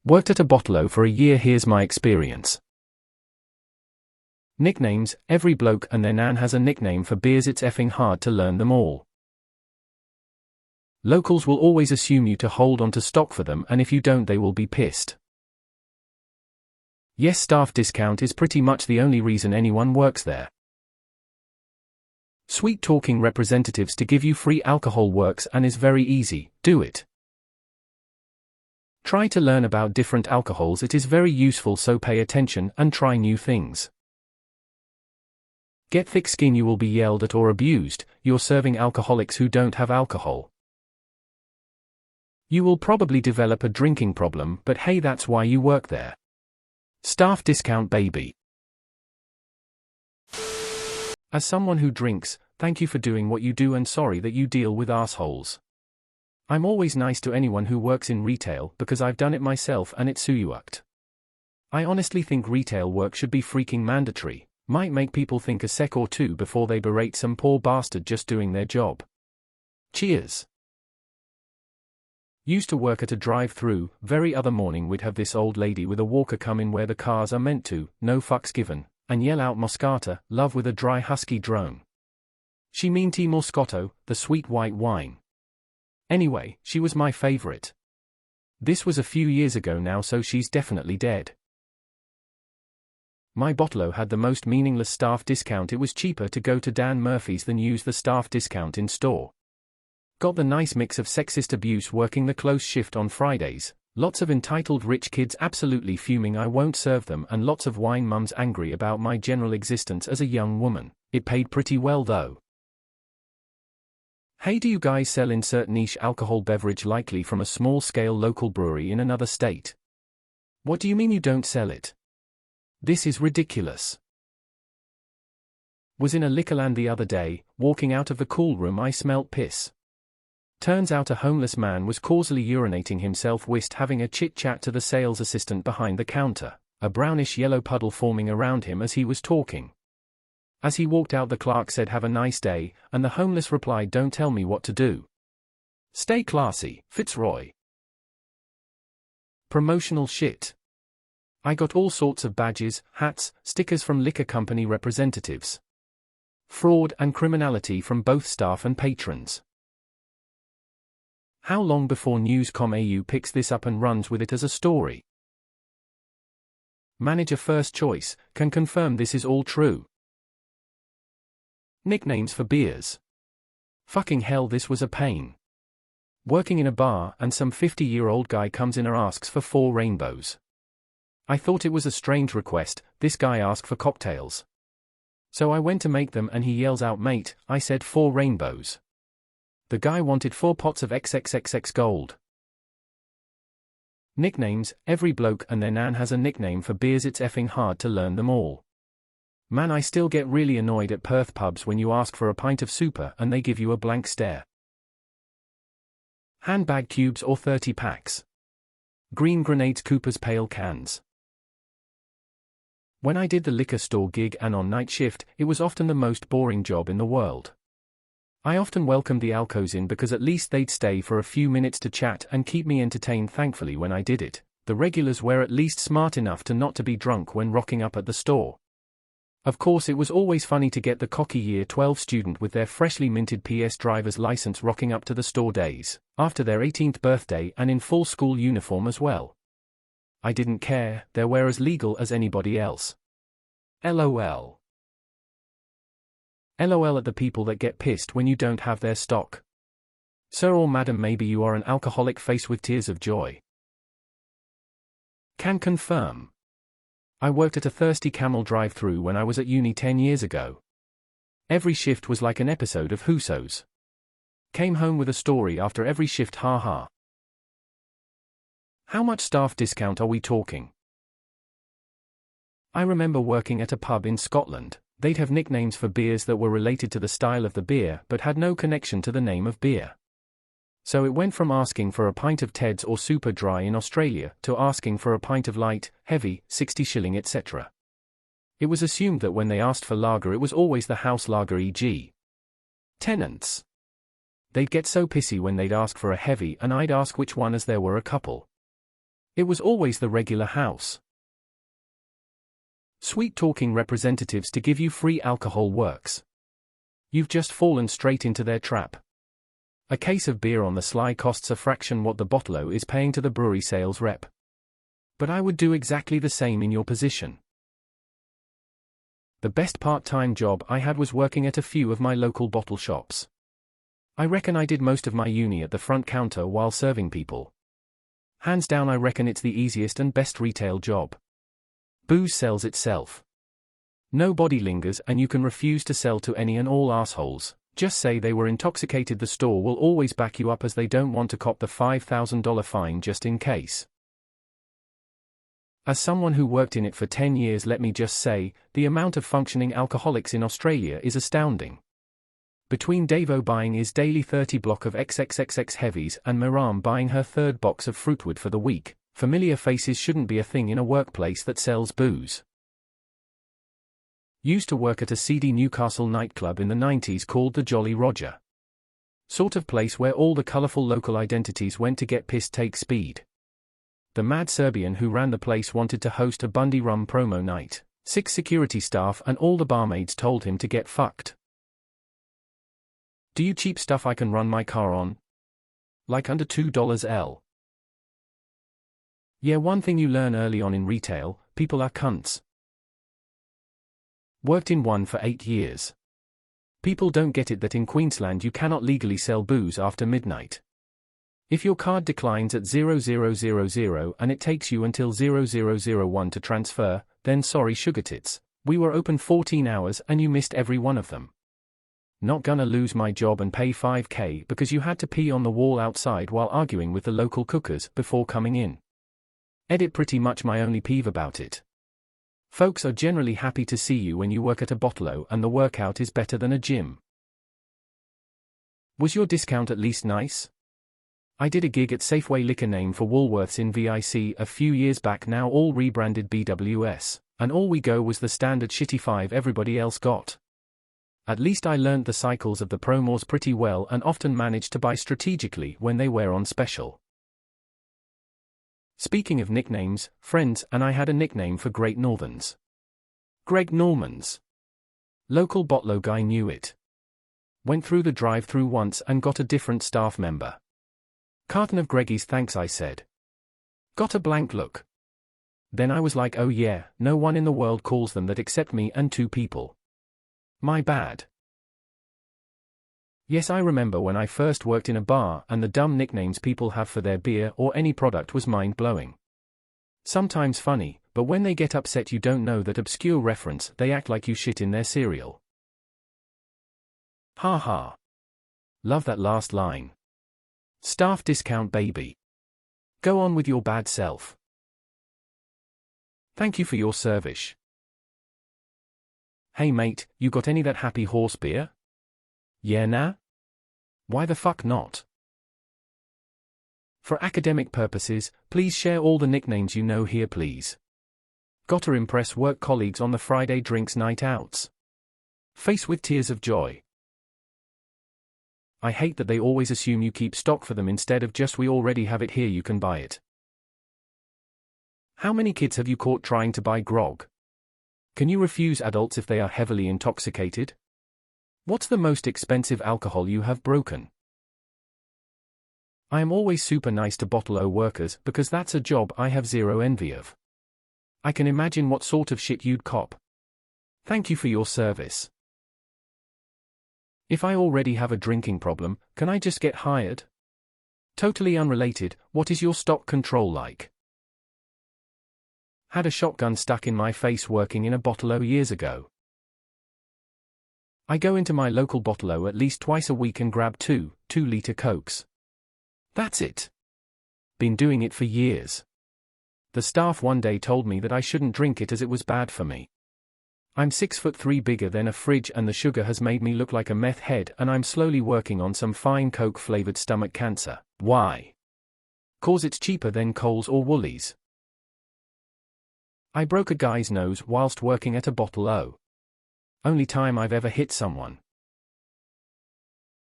Worked at a bottleo for a year, here's my experience. Nicknames, every bloke and their nan has a nickname for beers, it's effing hard to learn them all. Locals will always assume you to hold on to stock for them, and if you don't they will be pissed. Yes, staff discount is pretty much the only reason anyone works there. Sweet talking representatives to give you free alcohol works and is very easy, do it. Try to learn about different alcohols, it is very useful, so pay attention and try new things. Get thick skin, you will be yelled at or abused, you're serving alcoholics who don't have alcohol. You will probably develop a drinking problem, but hey, that's why you work there. Staff discount, baby. As someone who drinks, thank you for doing what you do and sorry that you deal with assholes. I'm always nice to anyone who works in retail because I've done it myself and it suucked. I honestly think retail work should be freaking mandatory. Might make people think a sec or two before they berate some poor bastard just doing their job. Cheers. Used to work at a drive-through, very other morning we'd have this old lady with a walker come in where the cars are meant to, no fucks given, and yell out Moscata, love with a dry husky drone. She mean tea Moscato, the sweet white wine. Anyway, she was my favorite. This was a few years ago now, so she's definitely dead. My bottleo had the most meaningless staff discount. It was cheaper to go to Dan Murphy's than use the staff discount in store. Got the nice mix of sexist abuse working the close shift on Fridays, lots of entitled rich kids absolutely fuming I won't serve them, and lots of wine mums angry about my general existence as a young woman. It paid pretty well though. Hey, do you guys sell insert niche alcohol beverage likely from a small-scale local brewery in another state? What do you mean you don't sell it? This is ridiculous. Was in a Liquorland the other day, walking out of the cool room I smelt piss. Turns out a homeless man was causally urinating himself whilst having a chit-chat to the sales assistant behind the counter, a brownish-yellow puddle forming around him as he was talking. As he walked out the clerk said have a nice day, and the homeless replied don't tell me what to do. Stay classy, Fitzroy. Promotional shit. I got all sorts of badges, hats, stickers from liquor company representatives. Fraud and criminality from both staff and patrons. How long before News.com.au picks this up and runs with it as a story? Manager first choice, can confirm this is all true. Nicknames for beers. Fucking hell, this was a pain. Working in a bar and some 50-year-old guy comes in and asks for 4 rainbows. I thought it was a strange request, this guy asked for cocktails. So I went to make them and he yells out mate, I said 4 rainbows. The guy wanted 4 pots of XXXX gold. Nicknames, every bloke and their nan has a nickname for beers, it's effing hard to learn them all. Man, I still get really annoyed at Perth pubs when you ask for a pint of super and they give you a blank stare. Handbag cubes or 30 packs. Green grenades, Cooper's pale cans. When I did the liquor store gig and on night shift, it was often the most boring job in the world. I often welcomed the alcos in because at least they'd stay for a few minutes to chat and keep me entertained. Thankfully when I did it, the regulars were at least smart enough to not to be drunk when rocking up at the store. Of course it was always funny to get the cocky Year 12 student with their freshly minted PS driver's license rocking up to the store days, after their 18th birthday and in full school uniform as well. I didn't care, they were as legal as anybody else. LOL. LOL at the people that get pissed when you don't have their stock. Sir or madam, maybe you are an alcoholic faced with tears of joy. Can confirm. I worked at a Thirsty Camel drive-through when I was at uni 10 years ago. Every shift was like an episode of Whosos. Came home with a story after every shift, haha. How much staff discount are we talking? I remember working at a pub in Scotland. They'd have nicknames for beers that were related to the style of the beer but had no connection to the name of beer. So it went from asking for a pint of Ted's or Super Dry in Australia to asking for a pint of light, heavy, 60 shilling etc. It was assumed that when they asked for lager it was always the house lager, e.g. Tennent's. They'd get so pissy when they'd ask for a heavy and I'd ask which one as there were a couple. It was always the regular house. Sweet-talking representatives to give you free alcohol works. You've just fallen straight into their trap. A case of beer on the sly costs a fraction what the bottleo is paying to the brewery sales rep. But I would do exactly the same in your position. The best part-time job I had was working at a few of my local bottle shops. I reckon I did most of my uni at the front counter while serving people. Hands down, I reckon it's the easiest and best retail job. Booze sells itself. Nobody lingers, and you can refuse to sell to any and all assholes. Just say they were intoxicated. The store will always back you up, as they don't want to cop the $5,000 fine just in case. As someone who worked in it for 10 years, let me just say, the amount of functioning alcoholics in Australia is astounding. Between Davo buying his daily 30 block of XXXX heavies and Miram buying her third box of Fruitwood for the week, familiar faces shouldn't be a thing in a workplace that sells booze. Used to work at a seedy Newcastle nightclub in the 90s called the Jolly Roger. Sort of place where all the colourful local identities went to get pissed take speed. The mad Serbian who ran the place wanted to host a Bundy rum promo night. 6 security staff and all the barmaids told him to get fucked. Do you cheap stuff I can run my car on? Like under $2 L. Yeah, one thing you learn early on in retail, people are cunts. Worked in one for 8 years. People don't get it that in Queensland you cannot legally sell booze after midnight. If your card declines at 0000 and it takes you until 0001 to transfer, then sorry sugar tits, we were open 14 hours and you missed every one of them. Not gonna lose my job and pay $5,000 because you had to pee on the wall outside while arguing with the local cookers before coming in. Edit pretty much my only peeve about it. Folks are generally happy to see you when you work at a bottleo and the workout is better than a gym. Was your discount at least nice? I did a gig at Safeway liquor name for Woolworths in VIC a few years back, now all rebranded BWS, and all we go was the standard shitty 5 everybody else got. At least I learned the cycles of the promos pretty well and often managed to buy strategically when they were on special. Speaking of nicknames, friends and I had a nickname for Great Northerns. Greg Normans. Local bottleo guy knew it. Went through the drive-through once and got a different staff member. Carton of Greggies thanks, I said. Got a blank look. Then I was like, oh yeah, no one in the world calls them that except me and 2 people. My bad. Yes, I remember when I first worked in a bar and the dumb nicknames people have for their beer or any product was mind-blowing. Sometimes funny, but when they get upset you don't know that obscure reference, they act like you shit in their cereal. Ha ha. Love that last line. Staff discount baby. Go on with your bad self. Thank you for your service. Hey mate, you got any that happy horse beer? Yeah nah? Why the fuck not? For academic purposes, please share all the nicknames you know here please. Gotta impress work colleagues on the Friday drinks night outs. Face with tears of joy. I hate that they always assume you keep stock for them instead of just we already have it here, you can buy it. How many kids have you caught trying to buy grog? Can you refuse adults if they are heavily intoxicated? What's the most expensive alcohol you have broken? I am always super nice to bottleo workers because that's a job I have zero envy of. I can imagine what sort of shit you'd cop. Thank you for your service. If I already have a drinking problem, can I just get hired? Totally unrelated, what is your stock control like? Had a shotgun stuck in my face working in a bottleo years ago. I go into my local bottleo at least twice a week and grab 2-liter Cokes. That's it. Been doing it for years. The staff one day told me that I shouldn't drink it as it was bad for me. I'm 6'3" bigger than a fridge and the sugar has made me look like a meth head and I'm slowly working on some fine Coke-flavored stomach cancer. Why? 'Cause it's cheaper than Coles or Woolies. I broke a guy's nose whilst working at a bottleo. Only time I've ever hit someone.